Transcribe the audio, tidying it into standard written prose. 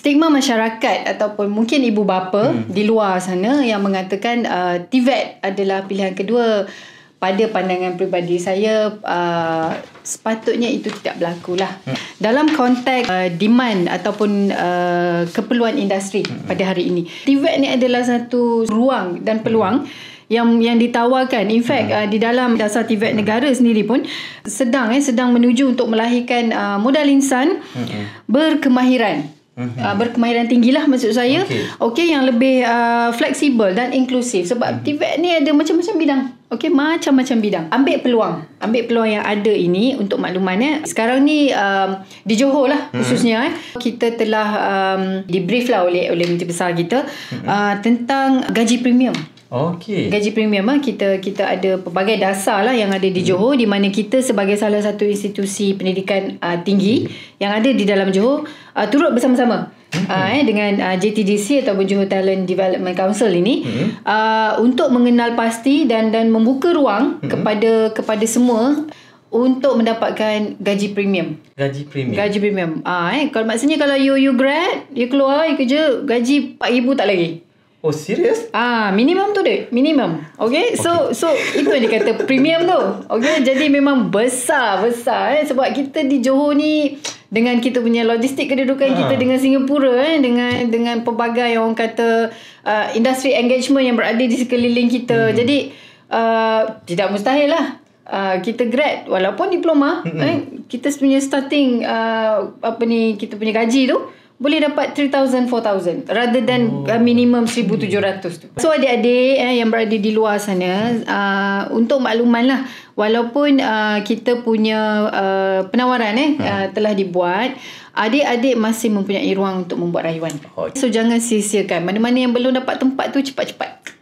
stigma masyarakat ataupun mungkin ibu bapa di luar sana yang mengatakan TVET adalah pilihan kedua. Pada pandangan peribadi saya, sepatutnya itu tidak berlaku lah. Dalam konteks demand ataupun keperluan industri pada hari ini, TVET ni adalah satu ruang dan peluang yang ditawarkan. In fact, di dalam dasar TVET negara sendiri pun sedang menuju untuk melahirkan modal insan berkemahiran. Berkemahiran tinggi lah maksud saya. Okey, yang lebih fleksibel dan inklusif. Sebab TVET ni ada macam-macam bidang. Okey, macam-macam bidang. Ambil peluang yang ada ini. Untuk maklumannya, sekarang ni di Johor lah khususnya, kita telah di-brief lah oleh Menteri Besar kita tentang gaji premium. Gaji premium kita ada pelbagai dasar lah yang ada di Johor, di mana kita sebagai salah satu institusi pendidikan tinggi yang ada di dalam Johor turut bersama-sama dengan JTDC ataupun Johor Talent Development Council ini untuk mengenal pasti dan membuka ruang kepada semua untuk mendapatkan gaji premium. Gaji premium. Kalau maksudnya kalau you grad, you keluar, you kerja, gaji 4,000 tak lagi. Oh, serius? Minimum tu dek. Minimum. Okay. So itu yang dikata premium tu. Okay. Jadi memang besar. Sebab kita di Johor ni, dengan kita punya logistik kedudukan kita dengan Singapura, dengan pelbagai orang kata industri engagement yang berada di sekeliling kita. Jadi tidak mustahil lah. Kita grad walaupun diploma, kita punya starting kita punya gaji tu boleh dapat 3,000, 4,000 rather than minimum 1,700 tu. So adik-adik yang berada di luar sana, untuk makluman lah, walaupun kita punya penawaran telah dibuat, adik-adik masih mempunyai ruang untuk membuat rayuan. So jangan sia-siakan. Mana-mana yang belum dapat tempat tu, cepat-cepat.